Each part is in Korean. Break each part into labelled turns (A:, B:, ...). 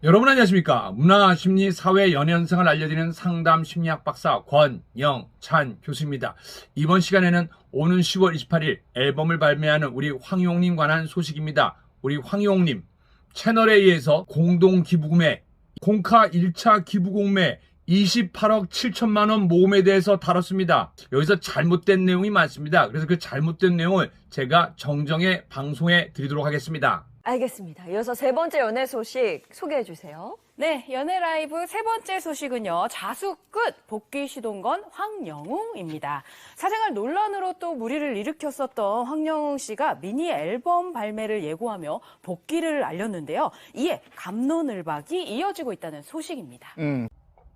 A: 여러분 안녕하십니까? 문화, 심리, 사회, 연연성을 알려드리는 상담 심리학 박사 권영찬 교수입니다. 이번 시간에는 오는 10월 28일 앨범을 발매하는 우리 황용님 관한 소식입니다. 우리 황용님 채널에 의해서 공동기부금액, 공카 1차 기부공매 28억 7천만 원 모금에 대해서 다뤘습니다. 여기서 잘못된 내용이 많습니다. 그래서 그 잘못된 내용을 제가 정정해 방송해 드리도록 하겠습니다.
B: 알겠습니다. 이어서 세 번째 연애 소식 소개해 주세요.
C: 네, 연애 라이브 세 번째 소식은요. 자수 끝 복귀 시도인 건 황영웅입니다. 사생활 논란으로 또 물의를 일으켰었던 황영웅 씨가 미니 앨범 발매를 예고하며 복귀를 알렸는데요. 이에 갑론을박이 이어지고 있다는 소식입니다.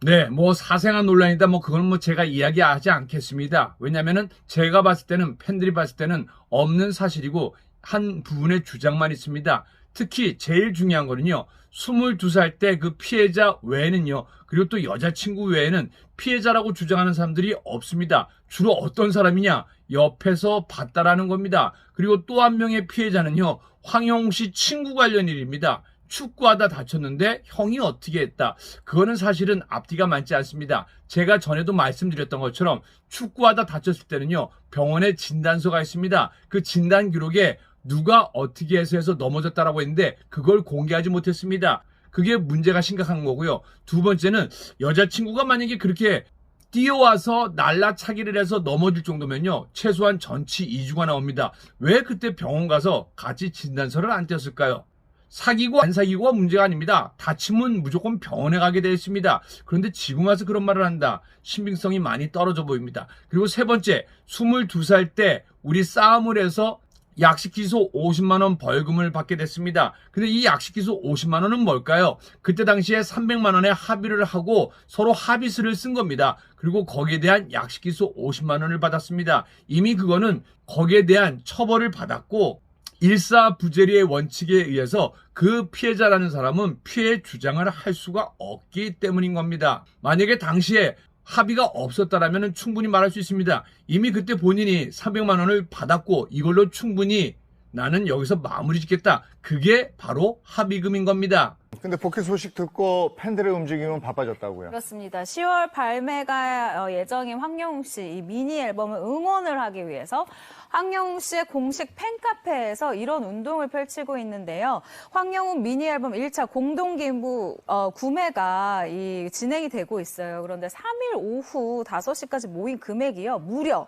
A: 네, 사생활 논란이다, 그건 제가 이야기하지 않겠습니다. 왜냐면은 제가 봤을 때는, 팬들이 봤을 때는 없는 사실이고, 한 부분의 주장만 있습니다. 특히 제일 중요한 거는요, 22살 때 그 피해자 외에는요, 그리고 또 여자친구 외에는 피해자라고 주장하는 사람들이 없습니다. 주로 어떤 사람이냐? 옆에서 봤다라는 겁니다. 그리고 또 한 명의 피해자는요, 황영웅 씨 친구 관련 일입니다. 축구하다 다쳤는데 형이 어떻게 했다. 그거는 사실은 앞뒤가 맞지 않습니다. 제가 전에도 말씀드렸던 것처럼 축구하다 다쳤을 때는요, 병원에 진단서가 있습니다. 그 진단 기록에 누가 어떻게 해서 넘어졌다라고 했는데 그걸 공개하지 못했습니다. 그게 문제가 심각한 거고요. 두 번째는 여자친구가 만약에 그렇게 뛰어와서 날라차기를 해서 넘어질 정도면요, 최소한 전치 2주가 나옵니다. 왜 그때 병원 가서 같이 진단서를 안 떼었을까요? 사귀고 안 사귀고가 문제가 아닙니다. 다치면 무조건 병원에 가게 되어 있습니다. 그런데 지금 와서 그런 말을 한다. 신빙성이 많이 떨어져 보입니다. 그리고 세 번째, 22살 때 우리 싸움을 해서 약식기소 50만 원 벌금을 받게 됐습니다. 근데 이 약식기소 50만 원은 뭘까요? 그때 당시에 300만 원에 합의를 하고 서로 합의서를 쓴 겁니다. 그리고 거기에 대한 약식기소 50만 원을 받았습니다. 이미 그거는 거기에 대한 처벌을 받았고 일사부재리의 원칙에 의해서 그 피해자라는 사람은 피해 주장을 할 수가 없기 때문인 겁니다. 만약에 당시에 합의가 없었다라면 충분히 말할 수 있습니다. 이미 그때 본인이 300만 원을 받았고 이걸로 충분히 나는 여기서 마무리 짓겠다. 그게 바로 합의금인 겁니다.
D: 근데 복귀 소식 듣고 팬들의 움직임은 바빠졌다고요?
C: 그렇습니다. 10월 발매가 예정인 황영웅 씨 이 미니 앨범을 응원을 하기 위해서 황영웅 씨의 공식 팬카페에서 이런 운동을 펼치고 있는데요. 황영웅 미니 앨범 1차 공동기부 구매가 진행이 되고 있어요. 그런데 3일 오후 5시까지 모인 금액이요. 무려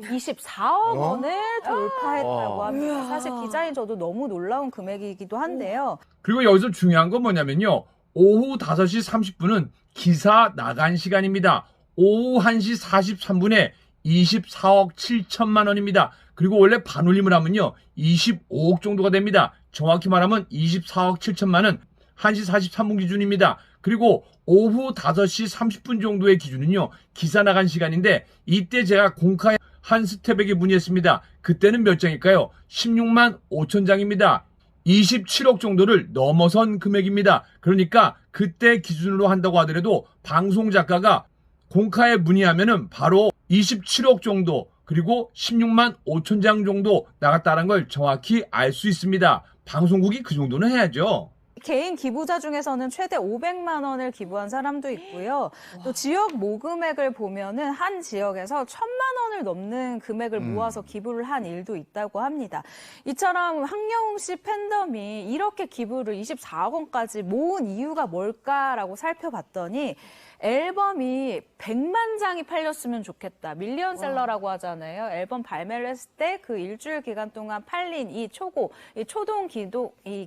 C: 24억 원을 돌파했다고 합니다. 사실 기자인 저도 너무 놀라운 금액이기도 한데요.
A: 그리고 여기서 중요한 건 뭐냐면요, 오후 5시 30분은 기사 나간 시간입니다. 오후 1시 43분에 24억 7천만 원입니다. 그리고 원래 반올림을 하면요 25억 정도가 됩니다. 정확히 말하면 24억 7천만 원 1시 43분 기준입니다. 그리고 오후 5시 30분 정도의 기준은요, 기사 나간 시간인데 이때 제가 공카에 한 스텝에게 문의했습니다. 그때는 몇 장일까요? 16만 5천 장입니다. 27억 정도를 넘어선 금액입니다. 그러니까 그때 기준으로 한다고 하더라도 방송 작가가 공카에 문의하면은 바로 27억 정도 그리고 16만 5천 장 정도 나갔다는 걸 정확히 알 수 있습니다. 방송국이 그 정도는 해야죠.
C: 개인 기부자 중에서는 최대 500만 원을 기부한 사람도 있고요. 또 지역 모금액을 보면은 한 지역에서 1,000만 원을 넘는 금액을 모아서 기부를 한 일도 있다고 합니다. 이처럼 황영웅 씨 팬덤이 이렇게 기부를 24억 원까지 모은 이유가 뭘까라고 살펴봤더니 앨범이 100만 장이 팔렸으면 좋겠다. 밀리언셀러라고 하잖아요. 앨범 발매를 했을 때 그 일주일 기간 동안 팔린 이 초동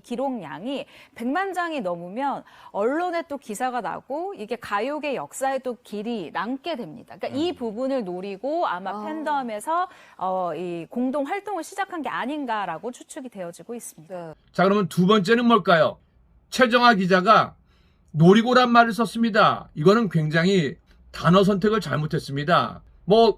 C: 기록량이 100만 장이 넘으면 언론에 또 기사가 나고 이게 가요계 역사에 또 길이 남게 됩니다. 그러니까 이 부분을 노리고 아마 팬덤에서 이 공동 활동을 시작한 게 아닌가라고 추측이 되어지고 있습니다.
A: 자, 그러면 두 번째는 뭘까요? 최정아 기자가 노리고란 말을 썼습니다. 이거는 굉장히 단어 선택을 잘못했습니다.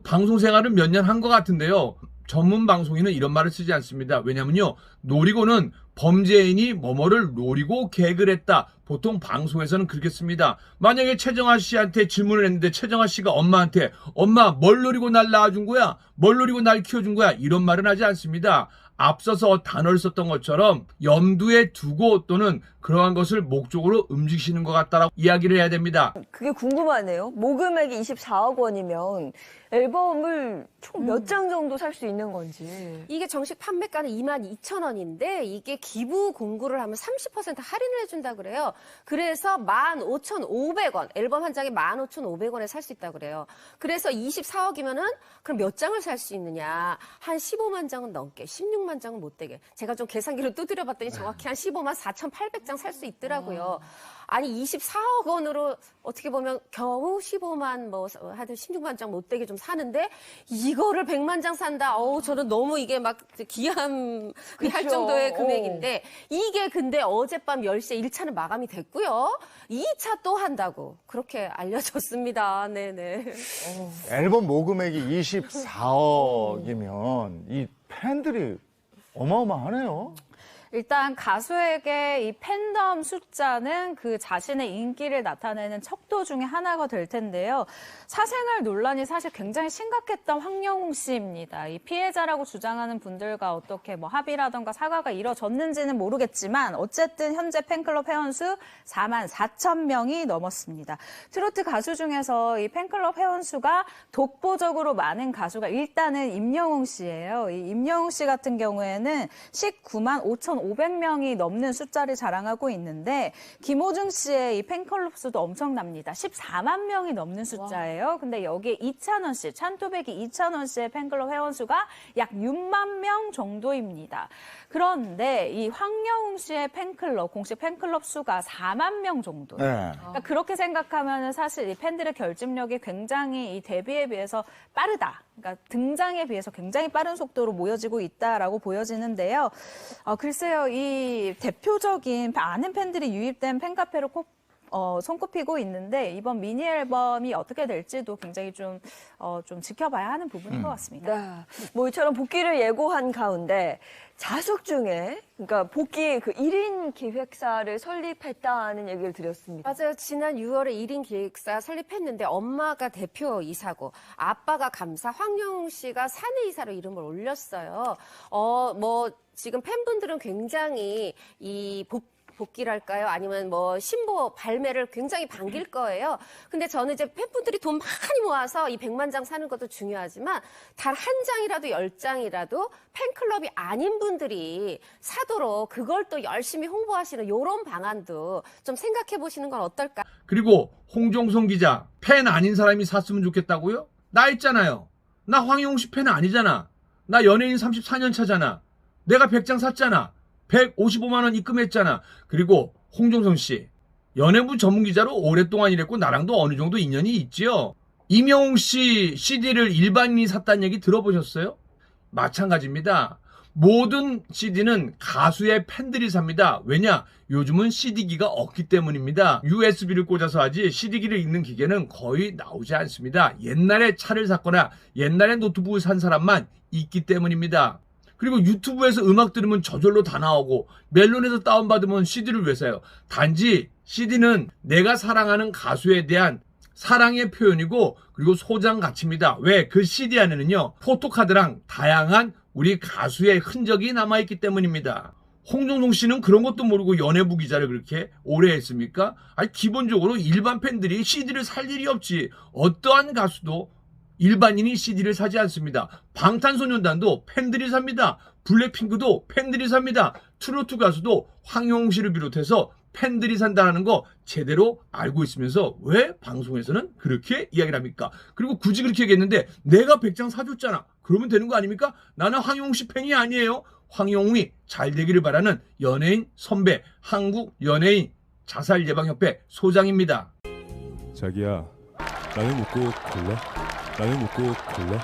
A: 방송 생활을 몇 년 한 것 같은데요. 전문 방송인은 이런 말을 쓰지 않습니다. 왜냐면요, 노리고는 범죄인이 뭐뭐를 노리고 계획을 했다. 보통 방송에서는 그렇게 씁니다. 만약에 최정아 씨한테 질문을 했는데 최정아 씨가 엄마한테 엄마 뭘 노리고 날 낳아준 거야? 뭘 노리고 날 키워준 거야? 이런 말은 하지 않습니다. 앞서서 단어를 썼던 것처럼 염두에 두고 또는 그러한 것을 목적으로 움직이시는 것 같다라고 이야기를 해야 됩니다.
B: 그게 궁금하네요. 모금액이 24억 원이면 앨범을 총 몇 장 정도 살 수 있는 건지.
E: 이게 정식 판매가는 22,000원인데 이게 기부 공구를 하면 30% 할인을 해준다 그래요. 그래서 15,500원, 앨범 한 장에 15,500원에 살 수 있다 그래요. 그래서 24억이면은 그럼 몇 장을 살 수 있느냐? 한 15만 장은 넘게, 16만 장은 못 되게. 제가 좀 계산기를 두드려 봤더니 정확히 한 15만 4,800장 살 수 있더라고요. 아니 24억 원으로 어떻게 보면 겨우 15만 뭐 하여튼 16만 장 못 되게 좀 사는데 이거를 100만 장 산다. 어우 저는 너무 이게 막 기함이 할
B: 그쵸.
E: 정도의 금액인데 이게 근데 어젯밤 10시에 1차는 마감이 됐고요. 2차 또 한다고 그렇게 알려졌습니다. 네네.
D: 앨범 모금액이 24억이면 이 팬들이 어마어마하네요.
C: 일단 가수에게 이 팬덤 숫자는 그 자신의 인기를 나타내는 척도 중에 하나가 될 텐데요. 사생활 논란이 사실 굉장히 심각했던 황영웅 씨입니다. 이 피해자라고 주장하는 분들과 어떻게 뭐 합의라던가 사과가 이뤄졌는지는 모르겠지만 어쨌든 현재 팬클럽 회원수 4만 4천 명이 넘었습니다. 트로트 가수 중에서 이 팬클럽 회원수가 독보적으로 많은 가수가 일단은 임영웅 씨예요. 이 임영웅 씨 같은 경우에는 19만 5,500명이 넘는 숫자를 자랑하고 있는데 김호중 씨의 이 팬클럽 수도 엄청납니다. 14만 명이 넘는 숫자예요. 근데 여기에 이찬원 씨, 찬토백이 이찬원 씨의 팬클럽 회원수가 약 6만 명 정도입니다. 그런데 이 황영웅 씨의 팬클럽, 공식 팬클럽 수가 4만 명 정도.
D: 네.
C: 그러니까 그렇게 생각하면 사실 이 팬들의 결집력이 굉장히 이 데뷔에 비해서 빠르다. 그러니까 등장에 비해서 굉장히 빠른 속도로 모여지고 있다라고 보여지는데요. 글쎄요, 이 대표적인 많은 팬들이 유입된 팬카페로 꼭 손꼽히고 있는데 이번 미니 앨범이 어떻게 될지도 굉장히 좀 지켜봐야 하는 부분인 것 같습니다.
B: 네. 뭐 이처럼 복귀를 예고한 가운데 자숙 중에 그러니까 복귀 그 1인 기획사를 설립했다는 얘기를 드렸습니다.
E: 맞아요. 지난 6월에 1인 기획사 설립했는데 엄마가 대표이사고 아빠가 감사, 황영웅 씨가 사내이사로 이름을 올렸어요. 뭐 지금 팬분들은 굉장히 이 복귀랄까요? 아니면 뭐 신보 발매를 굉장히 반길 거예요. 근데 저는 이제 팬분들이 돈 많이 모아서 이 100만 장 사는 것도 중요하지만 단 한 장이라도 10장이라도 팬클럽이 아닌 분들이 사도록 그걸 또 열심히 홍보하시는 이런 방안도 좀 생각해 보시는 건 어떨까?
A: 그리고 홍종성 기자, 팬 아닌 사람이 샀으면 좋겠다고요? 나 있잖아요. 나 황영웅 씨 팬 아니잖아. 나 연예인 34년 차잖아. 내가 100장 샀잖아. 155만 원 입금했잖아. 그리고 홍종성 씨, 연예부 전문기자로 오랫동안 일했고 나랑도 어느 정도 인연이 있지요. 임영웅 씨 CD를 일반인이 샀다는 얘기 들어보셨어요? 마찬가지입니다. 모든 CD는 가수의 팬들이 삽니다. 왜냐? 요즘은 CD기가 없기 때문입니다. USB를 꽂아서 하지 CD기를 읽는 기계는 거의 나오지 않습니다. 옛날에 차를 샀거나 옛날에 노트북을 산 사람만 있기 때문입니다. 그리고 유튜브에서 음악 들으면 저절로 다 나오고 멜론에서 다운받으면 CD를 왜 사요? 단지 CD는 내가 사랑하는 가수에 대한 사랑의 표현이고 그리고 소장 가치입니다. 왜? 그 CD 안에는요 포토카드랑 다양한 우리 가수의 흔적이 남아있기 때문입니다. 홍종동 씨는 그런 것도 모르고 연예부 기자를 그렇게 오래 했습니까? 아니 기본적으로 일반 팬들이 CD를 살 일이 없지. 어떠한 가수도 일반인이 CD를 사지 않습니다. 방탄소년단도 팬들이 삽니다. 블랙핑크도 팬들이 삽니다. 트로트 가수도 황영웅 씨를 비롯해서 팬들이 산다는 거 제대로 알고 있으면서 왜 방송에서는 그렇게 이야기를 합니까? 그리고 굳이 그렇게 얘기했는데 내가 100장 사줬잖아. 그러면 되는 거 아닙니까? 나는 황영웅 씨 팬이 아니에요. 황영웅이 잘 되기를 바라는 연예인 선배, 한국 연예인 자살예방협회 소장입니다.
F: 자기야, 나는 묻고 골라? 나는 묻고 골라?